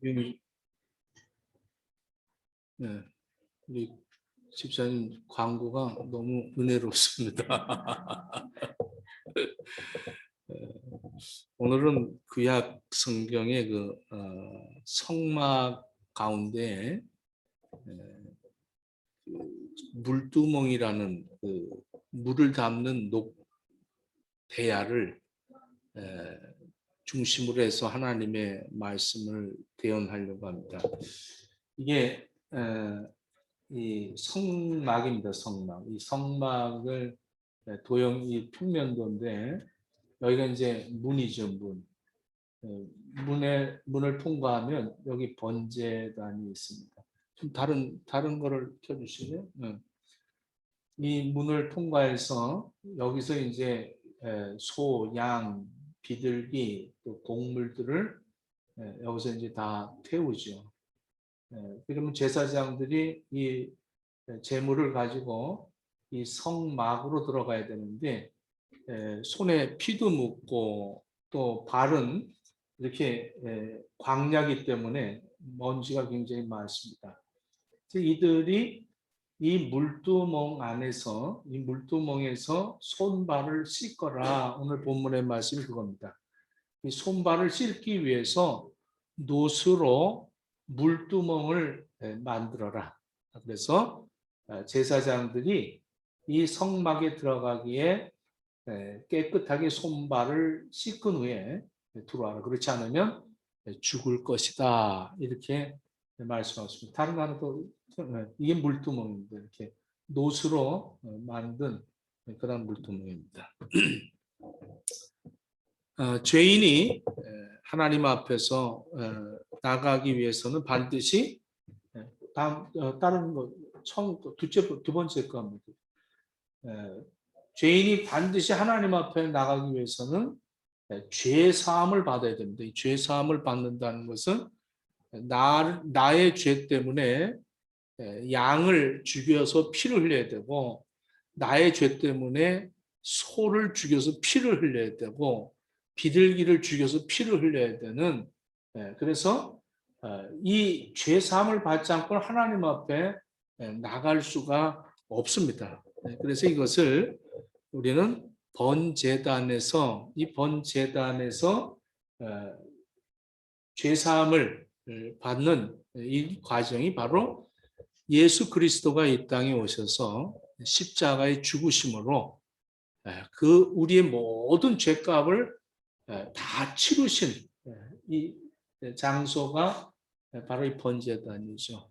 이, 네, 우리 집사님 광고가 너무 은혜롭습니다. 오늘은 구약 성경의 성막 가운데 물두멍이라는 물을 담는 대야를 중심으로 해서 하나님의 말씀을 대언하려고 합니다. 이게 이 성막입니다. 성막. 이 성막을 이 평면도인데 여기가 이제 문이죠. 문. 문을 통과하면 여기 번제단이 있습니다. 좀 다른 거를 켜주시죠. 이 문을 통과해서 여기서 이제 소, 양, 비둘기, 또 곡물들을 여기서 이제 다 태우죠. 그러면 제사장들이 이 제물을 가지고 이 성막으로 들어가야 되는데 손에 피도 묻고 또 발은 이렇게 광야기 때문에 먼지가 굉장히 많습니다. 이들이 이 물두멍 안에서 이 물두멍에서 손발을 씻거라. 오늘 본문의 말씀이 그겁니다. 이 손발을 씻기 위해서 노스로 물두멍을 만들어라. 그래서 제사장들이 이 성막에 들어가기에 깨끗하게 손발을 씻은 후에 들어와라. 그렇지 않으면 죽을 것이다. 이렇게 말씀하셨습니다. 다른 나라도 이게 물두멍입니다. 이렇게 노스로 만든 그런 물두멍입니다. 죄인이 하나님 앞에서 나가기 위해서는 반드시 다른 거 두 번째 겁니다. 죄인이 반드시 하나님 앞에 나가기 위해서는 죄 사함을 받아야 됩니다. 이 죄 사함을 받는다는 것은 나의 죄 때문에 양을 죽여서 피를 흘려야 되고, 나의 죄 때문에 소를 죽여서 피를 흘려야 되고, 비둘기를 죽여서 피를 흘려야 되는, 그래서 이 죄 사함을 받지 않고 하나님 앞에 나갈 수가 없습니다. 그래서 이것을 우리는 번제단에서 죄 사함을 받는 이 과정이 바로 예수 그리스도가 이 땅에 오셔서 십자가의 죽으심으로 우리의 모든 죄값을 다 치르신 이 장소가 바로 이 번제단이죠.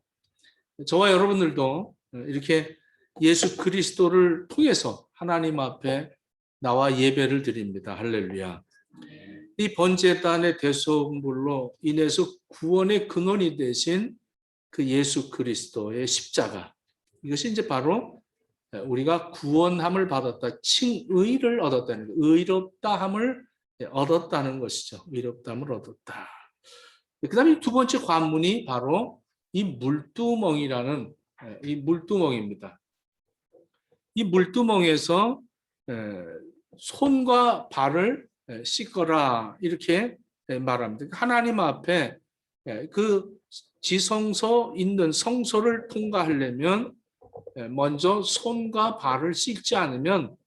저와 여러분들도 이렇게 예수 그리스도를 통해서 하나님 앞에 나와 예배를 드립니다. 할렐루야. 이 번제단의 대속물로 인해서 구원의 근원이 되신 그 예수 그리스도의 십자가, 이것이 이제 바로 우리가 구원함을 받았다, 칭의를 얻었다는 것, 의롭다함을 얻었다는 것이죠. 의롭다함을 얻었다. 그 다음에 두 번째 관문이 바로 이 물두멍이라는 이 물두멍입니다. 이 물두멍에서 손과 발을 씻거라 이렇게 말합니다. 하나님 앞에 그 지성소 있는 성소를 통과하려면 먼저 손과 발을 씻지 않으면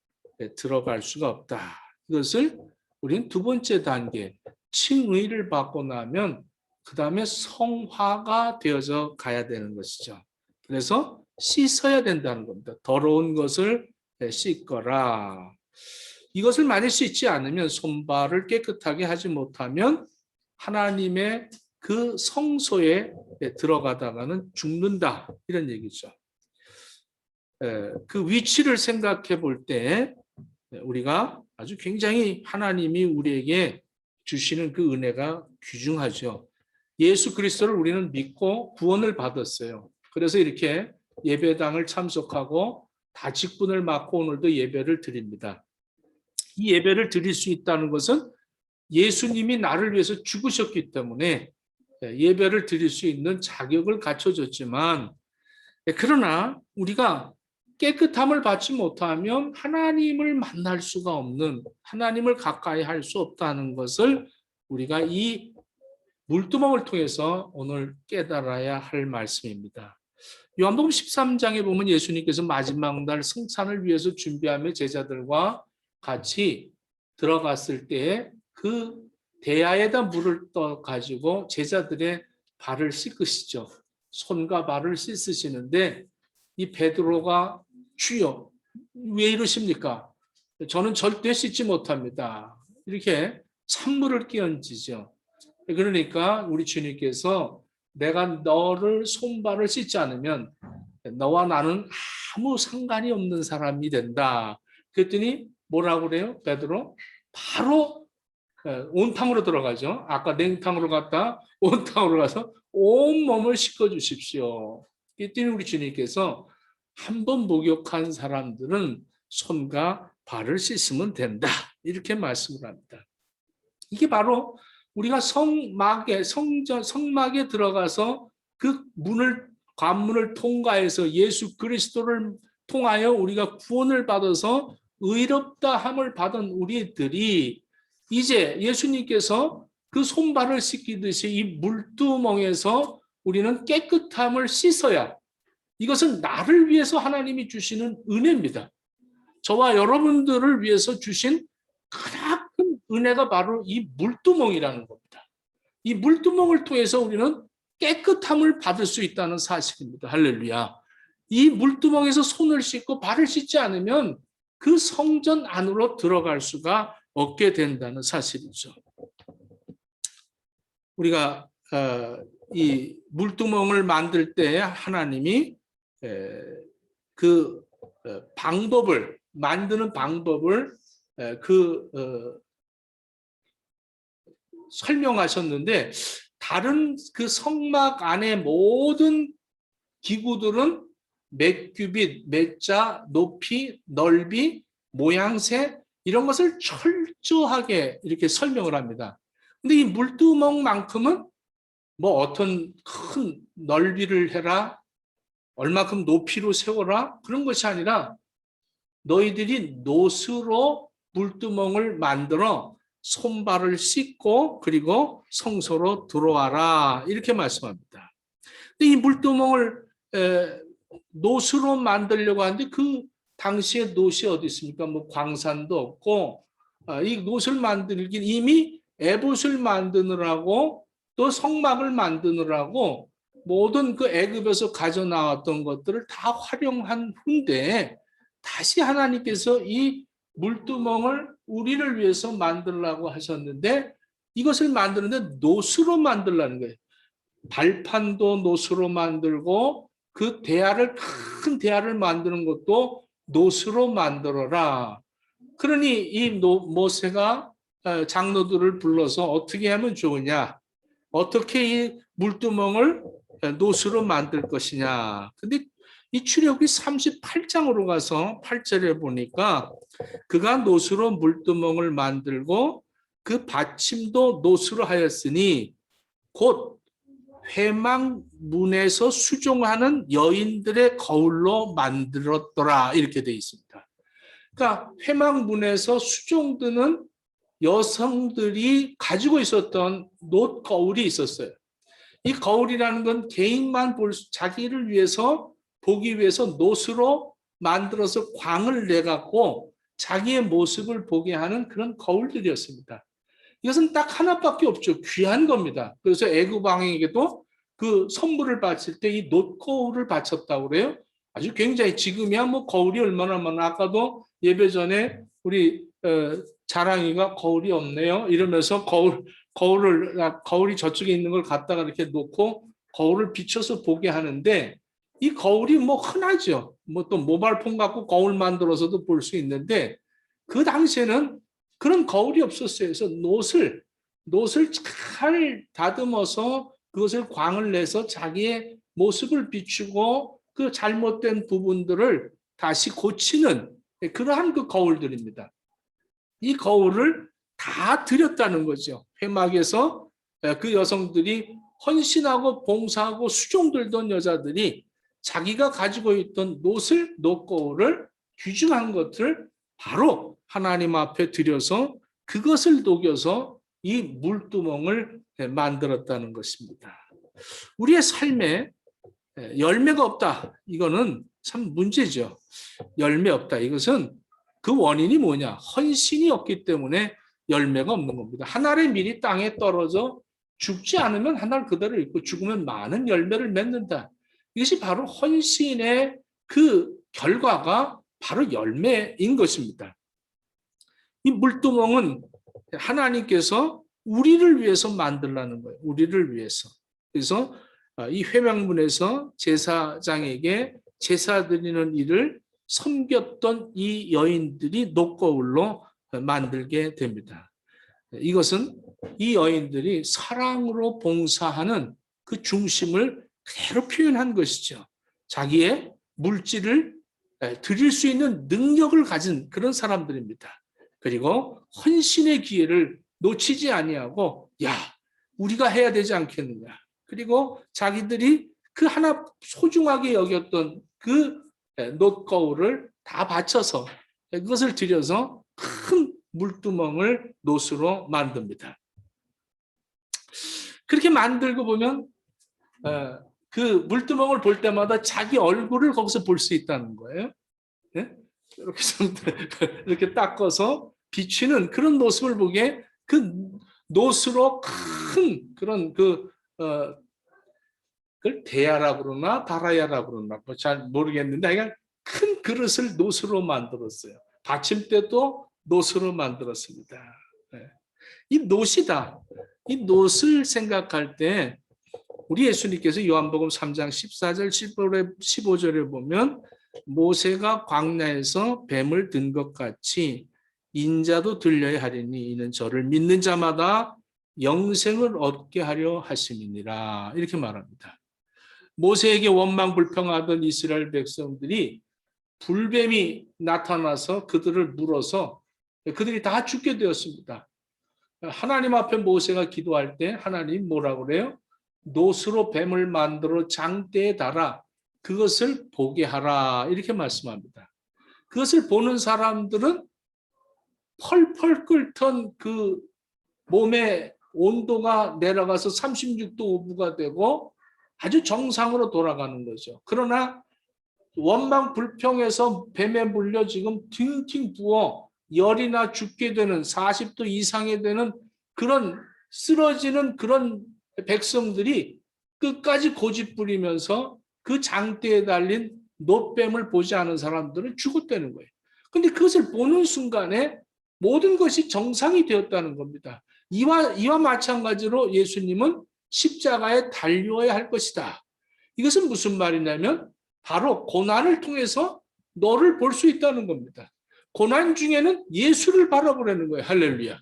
들어갈 수가 없다. 이것을 우리는 두 번째 단계 칭의를 받고 나면 그 다음에 성화가 되어져 가야 되는 것이죠. 그래서 씻어야 된다는 겁니다. 더러운 것을 씻거라. 이것을 만약 씻지 않으면, 손발을 깨끗하게 하지 못하면 하나님의 그 성소에 들어가다가는 죽는다, 이런 얘기죠. 그 위치를 생각해 볼 때 우리가 아주 굉장히 하나님이 우리에게 주시는 그 은혜가 귀중하죠. 예수 그리스도를 우리는 믿고 구원을 받았어요. 그래서 이렇게 예배당을 참석하고 다 직분을 맡고 오늘도 예배를 드립니다. 이 예배를 드릴 수 있다는 것은 예수님이 나를 위해서 죽으셨기 때문에 예배를 드릴 수 있는 자격을 갖춰줬지만, 그러나 우리가 깨끗함을 받지 못하면 하나님을 만날 수가 없는, 하나님을 가까이 할 수 없다는 것을 우리가 이 물두멍을 통해서 오늘 깨달아야 할 말씀입니다. 요한복음 13장에 보면 예수님께서 마지막 날 승찬을 위해서 준비하며 제자들과 같이 들어갔을 때 그 대야에다 물을 떠 가지고 제자들의 발을 씻으시죠. 손과 발을 씻으시는데 이 베드로가 주여 왜 이러십니까? 저는 절대 씻지 못합니다. 이렇게 찬물을 끼얹으죠. 그러니까 우리 주님께서 내가 너를 손발을 씻지 않으면 너와 나는 아무 상관이 없는 사람이 된다. 그랬더니 뭐라고 그래요? 베드로? 바로 온탕으로 들어가죠. 아까 냉탕으로 갔다 온탕으로 가서 온몸을 씻어 주십시오. 그랬더니 우리 주님께서 한 번 목욕한 사람들은 손과 발을 씻으면 된다. 이렇게 말씀을 합니다. 이게 바로 우리가 성막에 들어가서 그 관문을 통과해서 예수 그리스도를 통하여 우리가 구원을 받아서 의롭다 함을 받은 우리들이 이제 예수님께서 그 손발을 씻기듯이 이 물두멍에서 우리는 깨끗함을 씻어야, 이것은 나를 위해서 하나님이 주시는 은혜입니다. 저와 여러분들을 위해서 주신 크나큰 은혜가 바로 이 물두멍이라는 겁니다. 이 물두멍을 통해서 우리는 깨끗함을 받을 수 있다는 사실입니다. 할렐루야. 이 물두멍에서 손을 씻고 발을 씻지 않으면 그 성전 안으로 들어갈 수가 없게 된다는 사실이죠. 우리가 이 물두멍을 만들 때 하나님이 그 방법을 만드는 방법을 설명하셨는데, 다른 그 성막 안의 모든 기구들은 몇 규빗, 몇 자, 높이, 넓이, 모양새 이런 것을 철저하게 이렇게 설명을 합니다. 근데 이 물두멍만큼은 뭐 어떤 큰 넓이를 해라, 얼마큼 높이로 세워라, 그런 것이 아니라 너희들이 노스로 물두멍을 만들어 손발을 씻고 그리고 성소로 들어와라, 이렇게 말씀합니다. 근데 이 물두멍을 노스로 만들려고 하는데 그 당시에 노스이 어디 있습니까? 뭐 광산도 없고, 이 노스를 만들긴 이미 에봇을 만드느라고 또 성막을 만드느라고 모든 그 애굽에서 가져 나왔던 것들을 다 활용한 후인데, 다시 하나님께서 이 물두멍을 우리를 위해서 만들라고 하셨는데, 이것을 만드는데 노스로 만들라는 거예요. 발판도 노스로 만들고 그 큰 대야를 만드는 것도 노스로 만들어라. 그러니 이 모세가 장로들을 불러서 어떻게 하면 좋으냐, 어떻게 이 물두멍을 노스로 만들 것이냐. 근데 이 출애굽기 38장으로 가서 8절에 보니까 그가 노스로 물두멍을 만들고 그 받침도 노스로 하였으니 곧 회막문에서 수종하는 여인들의 거울로 만들었더라, 이렇게 되어 있습니다. 그러니까 회막문에서 수종드는 여성들이 가지고 있었던 놋 거울이 있었어요. 이 거울이라는 건 개인만 자기를 위해서 보기 위해서 놋으로 만들어서 광을 내갖고 자기의 모습을 보게 하는 그런 거울들이었습니다. 이것은 딱 하나밖에 없죠. 귀한 겁니다. 그래서 애굽 왕에게도 그 선물을 바칠 때 이 놋 거울을 바쳤다고 그래요. 아주 굉장히, 지금이야 뭐 거울이 얼마나 많아. 아까도 예배 전에 우리 자랑이가 거울이 없네요 이러면서 거울이 저쪽에 있는 걸 갖다가 이렇게 놓고 거울을 비춰서 보게 하는데, 이 거울이 뭐 흔하죠. 뭐 또 모바일폰 갖고 거울 만들어서도 볼 수 있는데, 그 당시에는 그런 거울이 없었어요. 그래서 놋을 잘 다듬어서 그것을 광을 내서 자기의 모습을 비추고 그 잘못된 부분들을 다시 고치는 그러한 그 거울들입니다. 이 거울을 다 드렸다는 거죠. 회막에서 그 여성들이 헌신하고 봉사하고 수종들던 여자들이 자기가 가지고 있던 놋거울을 귀중한 것을 바로 하나님 앞에 드려서 그것을 녹여서 이 물두멍을 만들었다는 것입니다. 우리의 삶에 열매가 없다. 이거는 참 문제죠. 열매 없다. 이것은 그 원인이 뭐냐? 헌신이 없기 때문에 열매가 없는 겁니다. 한 알의 밀이 땅에 떨어져 죽지 않으면 한 알 그대로 있고 죽으면 많은 열매를 맺는다. 이것이 바로 헌신의 그 결과가 바로 열매인 것입니다. 이 물두멍은 하나님께서 우리를 위해서 만들라는 거예요. 우리를 위해서. 그래서 이 회막문에서 제사장에게 제사 드리는 일을 섬겼던 이 여인들이 녹거울로 만들게 됩니다. 이것은 이 여인들이 사랑으로 봉사하는 그 중심을 그대로 표현한 것이죠. 자기의 물질을 드릴 수 있는 능력을 가진 그런 사람들입니다. 그리고 헌신의 기회를 놓치지 아니하고 야, 우리가 해야 되지 않겠느냐. 그리고 자기들이 그 하나 소중하게 여겼던 그 놋거울을 다 바쳐서 그것을 들여서 큰 물두멍을 놋으로 만듭니다. 그렇게 만들고 보면 그 물두멍을 볼 때마다 자기 얼굴을 거기서 볼 수 있다는 거예요. 이렇게 이렇게 닦아서 비추는 그런 모습을 보게 그 놋으로 큰 그런 그걸 대야라 그러나 다라야라 그러나 잘 모르겠는데 그냥 큰 그릇을 놋으로 만들었어요. 받침대도 놋으로 만들었습니다. 이 놋이다. 이 놋을 생각할 때 우리 예수님께서 요한복음 3장 14절 15절에 보면 모세가 광야에서 뱀을 든 것 같이 인자도 들려야 하리니 이는 저를 믿는 자마다 영생을 얻게 하려 하심이니라 이렇게 말합니다. 모세에게 원망불평하던 이스라엘 백성들이 불뱀이 나타나서 그들을 물어서 그들이 다 죽게 되었습니다. 하나님 앞에 모세가 기도할 때 하나님 뭐라고 그래요? 놋으로 뱀을 만들어 장대에 달아 그것을 보게 하라 이렇게 말씀합니다. 그것을 보는 사람들은 펄펄 끓던 그 몸의 온도가 내려가서 36도 5부가 되고 아주 정상으로 돌아가는 거죠. 그러나 원망 불평에서 뱀에 물려 지금 팅팅 부어 열이나 죽게 되는 40도 이상이 되는 그런 쓰러지는 그런 백성들이 끝까지 고집부리면서 그 장대에 달린 놋뱀을 보지 않은 사람들은 죽었다는 거예요. 근데 그것을 보는 순간에 모든 것이 정상이 되었다는 겁니다. 이와 마찬가지로 예수님은 십자가에 달려야 할 것이다. 이것은 무슨 말이냐면 바로 고난을 통해서 너를 볼 수 있다는 겁니다. 고난 중에는 예수를 바라보라는 거예요. 할렐루야.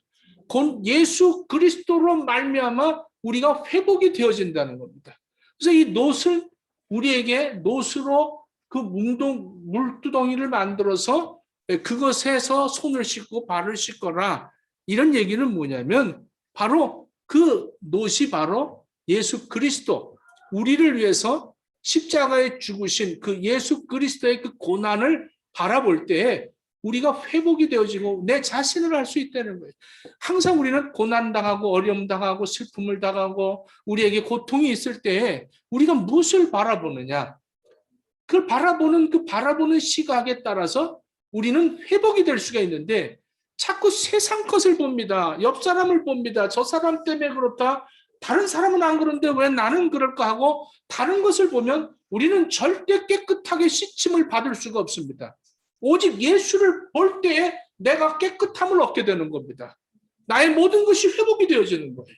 예수 그리스도로 말미암아 우리가 회복이 되어진다는 겁니다. 그래서 이 놋을 우리에게 놋으로 그 물두덩이를 만들어서 그것에서 손을 씻고 발을 씻거라. 이런 얘기는 뭐냐면 바로 그 놋이 바로 예수 그리스도 우리를 위해서 십자가에 죽으신 그 예수 그리스도의 그 고난을 바라볼 때 우리가 회복이 되어지고 내 자신을 알 수 있다는 거예요. 항상 우리는 고난당하고 어려움당하고 슬픔을 당하고 우리에게 고통이 있을 때 우리가 무엇을 바라보느냐. 그걸 바라보는 시각에 따라서 우리는 회복이 될 수가 있는데 자꾸 세상 것을 봅니다. 옆 사람을 봅니다. 저 사람 때문에 그렇다. 다른 사람은 안 그런데 왜 나는 그럴까 하고 다른 것을 보면 우리는 절대 깨끗하게 씻임을 받을 수가 없습니다. 오직 예수를 볼 때에 내가 깨끗함을 얻게 되는 겁니다. 나의 모든 것이 회복이 되어지는 거예요.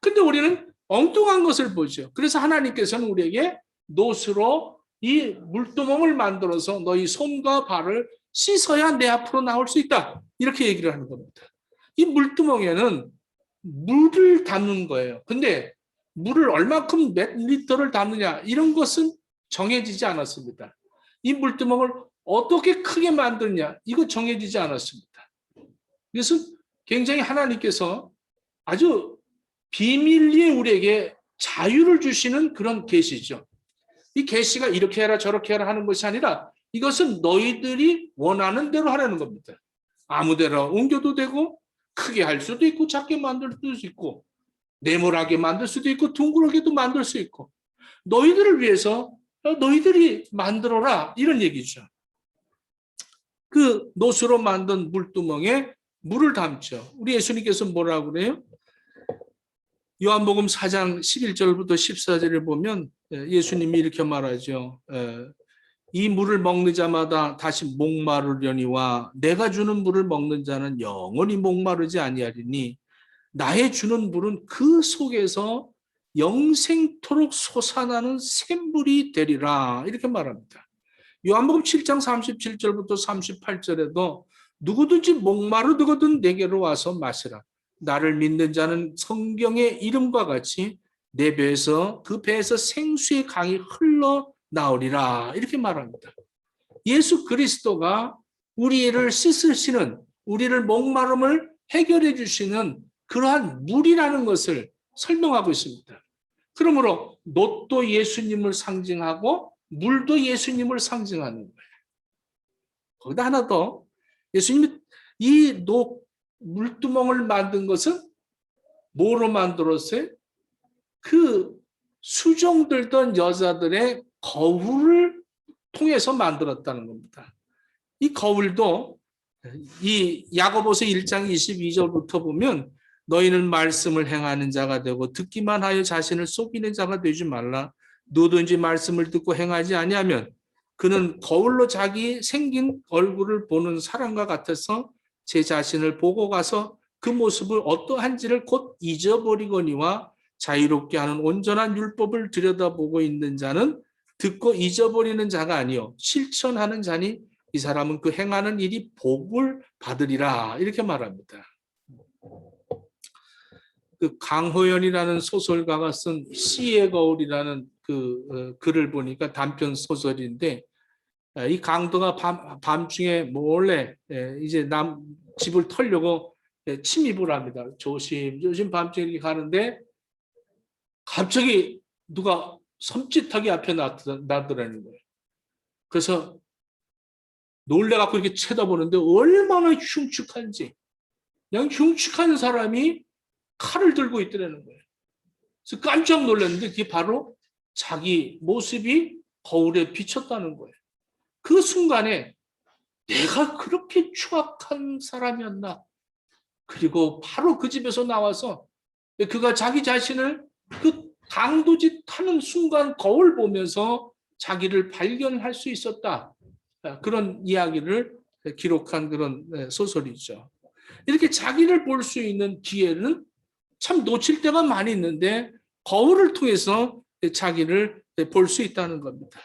근데 우리는 엉뚱한 것을 보죠. 그래서 하나님께서는 우리에게 놋으로 이 물두멍을 만들어서 너희 손과 발을 씻어야 내 앞으로 나올 수 있다. 이렇게 얘기를 하는 겁니다. 이 물두멍에는 물을 담는 거예요. 근데 물을 얼마큼 몇 리터를 담느냐 이런 것은 정해지지 않았습니다. 이 물두멍을 어떻게 크게 만드냐 이거 정해지지 않았습니다. 그래서 굉장히 하나님께서 아주 비밀리에 우리에게 자유를 주시는 그런 계시죠. 이 계시가 이렇게 해라 저렇게 해라 하는 것이 아니라 이것은 너희들이 원하는 대로 하라는 겁니다. 아무 데나 옮겨도 되고 크게 할 수도 있고 작게 만들 수도 있고 네모나게 만들 수도 있고 둥그렇게도 만들 수 있고 너희들을 위해서 너희들이 만들어라 이런 얘기죠. 그 노수로 만든 물두멍에 물을 담죠. 우리 예수님께서 뭐라고 그래요? 요한복음 4장 11절부터 14절을 보면 예수님이 이렇게 말하죠. 이 물을 먹는 자마다 다시 목마르려니와 내가 주는 물을 먹는 자는 영원히 목마르지 아니하리니 나의 주는 물은 그 속에서 영생토록 솟아나는 샘물이 되리라 이렇게 말합니다. 요한복음 7장 37절부터 38절에도 누구든지 목마르거든 내게로 와서 마시라. 나를 믿는 자는 성경의 이름과 같이 내 배에서 그 배에서 생수의 강이 흘러나오리라 이렇게 말합니다. 예수 그리스도가 우리를 씻으시는 우리를 목마름을 해결해 주시는 그러한 물이라는 것을 설명하고 있습니다. 그러므로 놋도 예수님을 상징하고 물도 예수님을 상징하는 거예요. 거기다 하나 더 예수님이 이 물두멍을 만든 것은 뭐로 만들었어요? 그 수종 들던 여자들의 거울을 통해서 만들었다는 겁니다. 이 거울도 이 야고보서 1장 22절부터 보면 너희는 말씀을 행하는 자가 되고 듣기만 하여 자신을 속이는 자가 되지 말라. 누구든지 말씀을 듣고 행하지 아니하면 그는 거울로 자기 생긴 얼굴을 보는 사람과 같아서 제 자신을 보고 가서 그 모습을 어떠한지를 곧 잊어버리거니와 자유롭게 하는 온전한 율법을 들여다보고 있는 자는 듣고 잊어버리는 자가 아니요 실천하는 자니 이 사람은 그 행하는 일이 복을 받으리라 이렇게 말합니다. 그 강호연이라는 소설가가 쓴 씨의 거울이라는 그 글을 보니까 단편 소설인데 이 강도가 밤중에 몰래 이제 집을 털려고 침입을 합니다. 조심조심 밤중에 이렇게 가는데 갑자기 누가 섬찟하게 앞에 나더라는 거예요. 그래서 놀래갖고 이렇게 쳐다보는데 얼마나 흉측한지 그냥 흉측한 사람이 칼을 들고 있더라는 거예요. 그래서 깜짝 놀랐는데 그게 바로 자기 모습이 거울에 비쳤다는 거예요. 그 순간에 내가 그렇게 추악한 사람이었나? 그리고 바로 그 집에서 나와서 그가 자기 자신을 그 강도짓 하는 순간 거울 보면서 자기를 발견할 수 있었다. 그런 이야기를 기록한 그런 소설이죠. 이렇게 자기를 볼 수 있는 기회는 참 놓칠 때가 많이 있는데 거울을 통해서 자기를 볼 수 있다는 겁니다.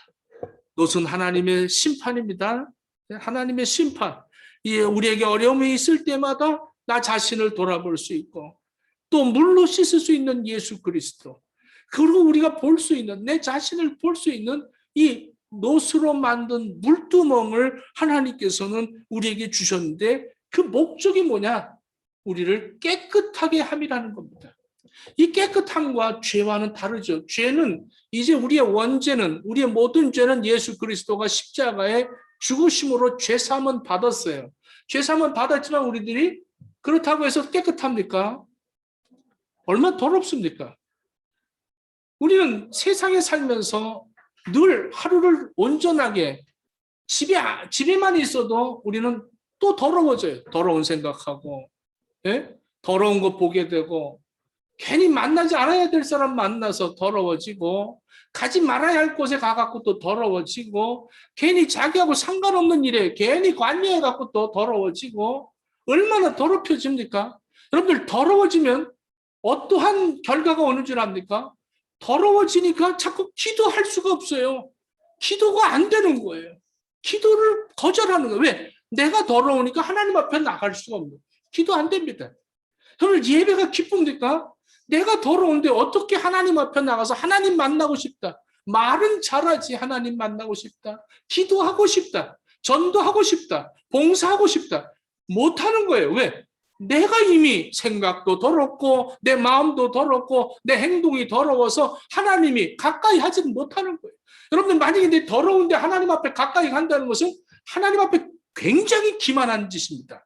놋은 하나님의 심판입니다. 하나님의 심판. 우리에게 어려움이 있을 때마다 나 자신을 돌아볼 수 있고 또 물로 씻을 수 있는 예수 그리스도 그리고 우리가 볼 수 있는 내 자신을 볼 수 있는 이 놋으로 만든 물두멍을 하나님께서는 우리에게 주셨는데 그 목적이 뭐냐? 우리를 깨끗하게 함이라는 겁니다. 이 깨끗함과 죄와는 다르죠. 죄는 이제 우리의 원죄는 우리의 모든 죄는 예수 그리스도가 십자가에 죽으심으로 죄사함은 받았어요. 죄사함은 받았지만 우리들이 그렇다고 해서 깨끗합니까? 얼마나 더럽습니까? 우리는 세상에 살면서 늘 하루를 온전하게 집에만 있어도 우리는 또 더러워져요. 더러운 생각하고 더러운 거 보게 되고 괜히 만나지 않아야 될 사람 만나서 더러워지고 가지 말아야 할 곳에 가갖고 또 더러워지고 괜히 자기하고 상관없는 일에 괜히 관여해갖고 또 더러워지고 얼마나 더럽혀집니까? 여러분들 더러워지면 어떠한 결과가 오는 줄 압니까? 더러워지니까 자꾸 기도할 수가 없어요. 기도가 안 되는 거예요. 기도를 거절하는 거예요. 왜? 내가 더러우니까 하나님 앞에 나갈 수가 없는 거예요. 기도 안 됩니다. 여러분 예배가 기쁩니까? 내가 더러운데 어떻게 하나님 앞에 나가서 하나님 만나고 싶다. 말은 잘하지 하나님 만나고 싶다. 기도하고 싶다. 전도하고 싶다. 봉사하고 싶다. 못하는 거예요. 왜? 내가 이미 생각도 더럽고 내 마음도 더럽고 내 행동이 더러워서 하나님이 가까이 하지는 못하는 거예요. 여러분들 만약에 내 더러운데 하나님 앞에 가까이 간다는 것은 하나님 앞에 굉장히 기만한 짓입니다.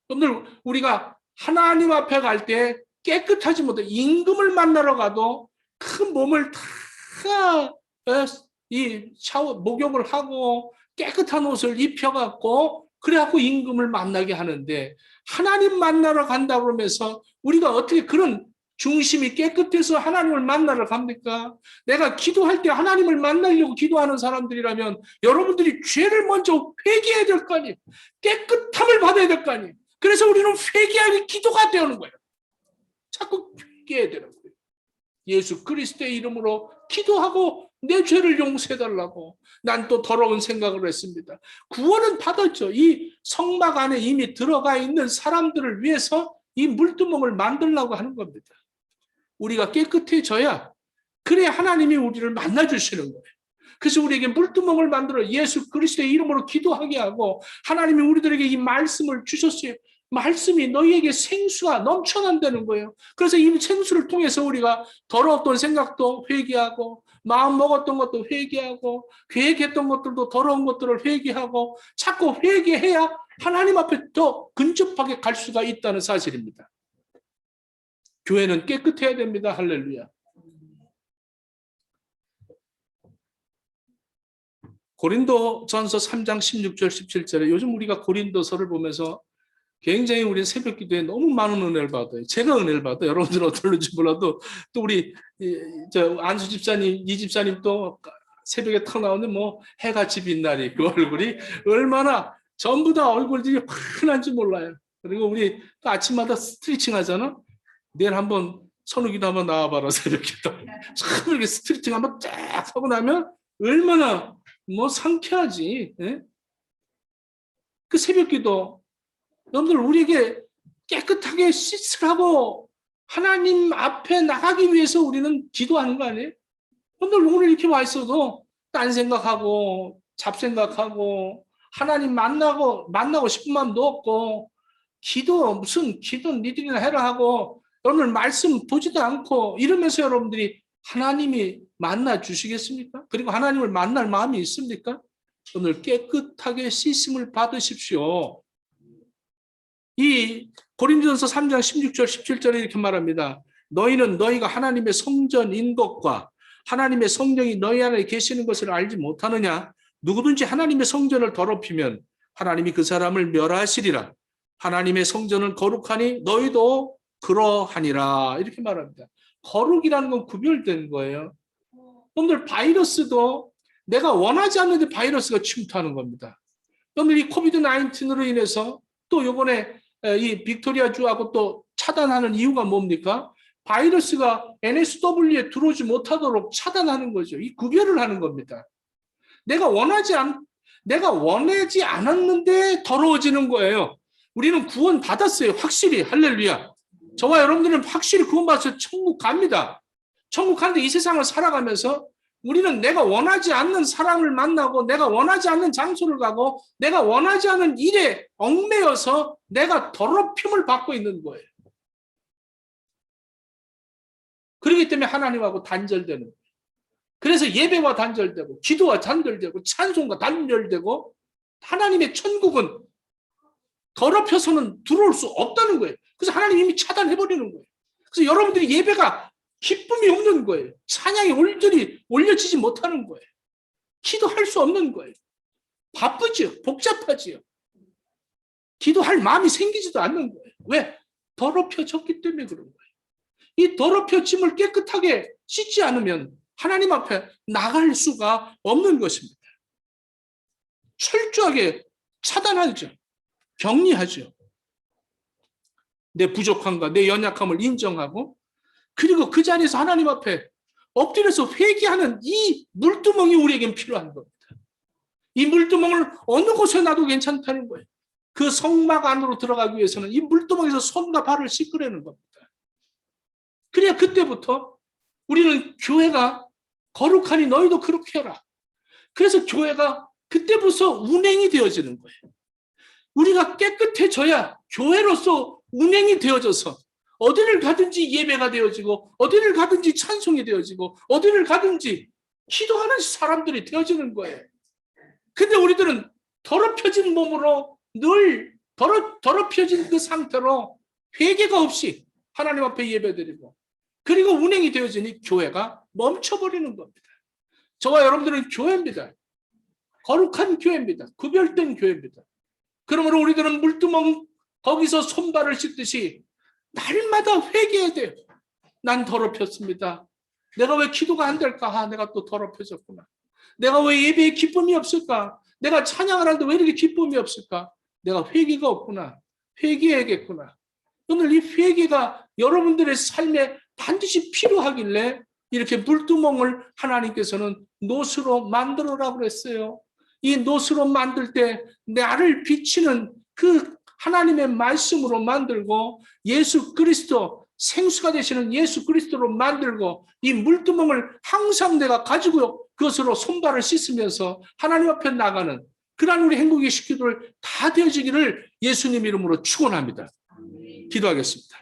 여러분들 우리가 하나님 앞에 갈 때 깨끗하지 못해 임금을 만나러 가도 큰 몸을 다 이 샤워 목욕을 하고 깨끗한 옷을 입혀갖고 그래갖고 임금을 만나게 하는데 하나님 만나러 간다 그러면서 우리가 어떻게 그런 중심이 깨끗해서 하나님을 만나러 갑니까? 내가 기도할 때 하나님을 만나려고 기도하는 사람들이라면 여러분들이 죄를 먼저 회개해야 될 거 아니에요. 깨끗함을 받아야 될 거 아니에요. 그래서 우리는 회개하는 기도가 되는 거예요. 자꾸 회개해야 되는 거예요. 예수 그리스도의 이름으로 기도하고 내 죄를 용서해달라고. 난 또 더러운 생각을 했습니다. 구원은 받았죠. 이 성막 안에 이미 들어가 있는 사람들을 위해서 이 물두멍을 만들려고 하는 겁니다. 우리가 깨끗해져야 그래야 하나님이 우리를 만나주시는 거예요. 그래서 우리에게 물두멍을 만들어 예수 그리스도의 이름으로 기도하게 하고 하나님이 우리들에게 이 말씀을 주셨어요. 말씀이 너희에게 생수가 넘쳐난다는 거예요. 그래서 이 생수를 통해서 우리가 더러웠던 생각도 회개하고 마음 먹었던 것도 회개하고 계획했던 것들도 더러운 것들을 회개하고 자꾸 회개해야 하나님 앞에 더 근접하게 갈 수가 있다는 사실입니다. 교회는 깨끗해야 됩니다. 할렐루야. 고린도전서 3장 16절 17절에 요즘 우리가 고린도서를 보면서 굉장히 우리 새벽 기도에 너무 많은 은혜를 받아요. 제가 은혜를 받아요. 여러분들은 어떨지 몰라도 또 우리 안수 집사님, 이 집사님 또 새벽에 탁 나오는 뭐 해같이 빛나리 그 얼굴이 얼마나 전부 다 얼굴들이 환한지 몰라요. 그리고 우리 또 아침마다 스트레칭 하잖아. 내일 한번 선우기도 한번 나와봐라 새벽 기도. 참 이렇게 스트레칭 한번 쫙 하고 나면 얼마나 뭐 상쾌하지. 예? 그 새벽 기도 여러분들 우리에게 깨끗하게 씻으라고 하나님 앞에 나가기 위해서 우리는 기도하는 거 아니에요? 여러분들 오늘 이렇게 와 있어도 딴 생각하고 잡생각하고 하나님 만나고 싶은 마음도 없고 무슨 기도 니들이나 해라 하고 여러분들 말씀 보지도 않고 이러면서 여러분들이 하나님이 만나 주시겠습니까? 그리고 하나님을 만날 마음이 있습니까? 오늘 깨끗하게 씻음을 받으십시오. 이 고린도전서 3장 16절 17절에 이렇게 말합니다. 너희는 너희가 하나님의 성전인 것과 하나님의 성령이 너희 안에 계시는 것을 알지 못하느냐? 누구든지 하나님의 성전을 더럽히면 하나님이 그 사람을 멸하시리라. 하나님의 성전은 거룩하니 너희도 그러하니라. 이렇게 말합니다. 거룩이라는 건 구별된 거예요. 여러분들 바이러스도 내가 원하지 않는데 바이러스가 침투하는 겁니다. 여러분들 이 코비드-19으로 인해서 또 이번에 이 빅토리아주하고 또 차단하는 이유가 뭡니까? 바이러스가 NSW에 들어오지 못하도록 차단하는 거죠. 이 구별을 하는 겁니다. 내가 원하지 않았는데 더러워지는 거예요. 우리는 구원 받았어요. 확실히 할렐루야. 저와 여러분들은 확실히 구원 받아서 천국 갑니다. 천국 가는데 이 세상을 살아가면서 우리는 내가 원하지 않는 사람을 만나고 내가 원하지 않는 장소를 가고 내가 원하지 않는 일에 얽매여서 내가 더럽힘을 받고 있는 거예요. 그렇기 때문에 하나님하고 단절되는 거예요. 그래서 예배와 단절되고 기도와 단절되고 찬송과 단절되고 하나님의 천국은 더럽혀서는 들어올 수 없다는 거예요. 그래서 하나님이 이미 차단해버리는 거예요. 그래서 여러분들이 예배가 기쁨이 없는 거예요. 찬양이 올들이 올려지지 못하는 거예요. 기도할 수 없는 거예요. 바쁘죠. 복잡하지요. 기도할 마음이 생기지도 않는 거예요. 왜? 더럽혀졌기 때문에 그런 거예요. 이 더럽혀짐을 깨끗하게 씻지 않으면 하나님 앞에 나갈 수가 없는 것입니다. 철저하게 차단하죠. 격리하죠. 내 부족함과 내 연약함을 인정하고 그리고 그 자리에서 하나님 앞에 엎드려서 회개하는 이 물두멍이 우리에겐 필요한 겁니다. 이 물두멍을 어느 곳에 놔도 괜찮다는 거예요. 그 성막 안으로 들어가기 위해서는 이 물두멍에서 손과 발을 씻으려는 겁니다. 그래야 그때부터 우리는 교회가 거룩하니 너희도 그렇게 해라. 그래서 교회가 그때부터 운행이 되어지는 거예요. 우리가 깨끗해져야 교회로서 운행이 되어져서 어디를 가든지 예배가 되어지고 어디를 가든지 찬송이 되어지고 어디를 가든지 기도하는 사람들이 되어지는 거예요. 근데 우리들은 더럽혀진 몸으로 늘 더럽혀진 그 상태로 회개가 없이 하나님 앞에 예배드리고 그리고 운행이 되어지니 교회가 멈춰버리는 겁니다. 저와 여러분들은 교회입니다. 거룩한 교회입니다. 구별된 교회입니다. 그러므로 우리들은 물두멍 거기서 손발을 씻듯이 날마다 회개해야 돼요. 난 더럽혔습니다. 내가 왜 기도가 안 될까? 내가 또 더럽혀졌구나. 내가 왜 예배에 기쁨이 없을까? 내가 찬양을 하는데 왜 이렇게 기쁨이 없을까? 내가 회개가 없구나. 회개해야겠구나. 오늘 이 회개가 여러분들의 삶에 반드시 필요하길래 이렇게 물두멍을 하나님께서는 노수로 만들어라고 그랬어요. 이 노수로 만들 때 나를 비치는 그 하나님의 말씀으로 만들고 예수 그리스도 생수가 되시는 예수 그리스도로 만들고 이 물두멍을 항상 내가 가지고 그것으로 손발을 씻으면서 하나님 앞에 나가는 그러한 우리 행복의 식구들 다 되어지기를 예수님 이름으로 축원합니다. 기도하겠습니다.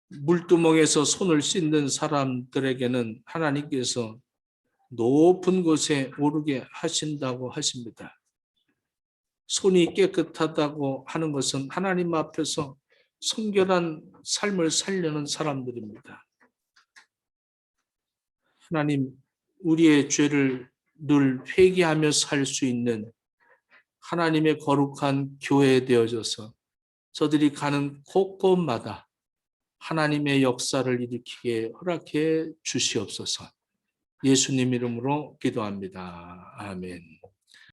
물두멍에서 손을 씻는 사람들에게는 하나님께서 높은 곳에 오르게 하신다고 하십니다. 손이 깨끗하다고 하는 것은 하나님 앞에서 성결한 삶을 살려는 사람들입니다. 하나님, 우리의 죄를 늘 회개하며 살 수 있는 하나님의 거룩한 교회 되어져서 저들이 가는 곳곳마다 하나님의 역사를 일으키게 허락해 주시옵소서. 예수님 이름으로 기도합니다. 아멘.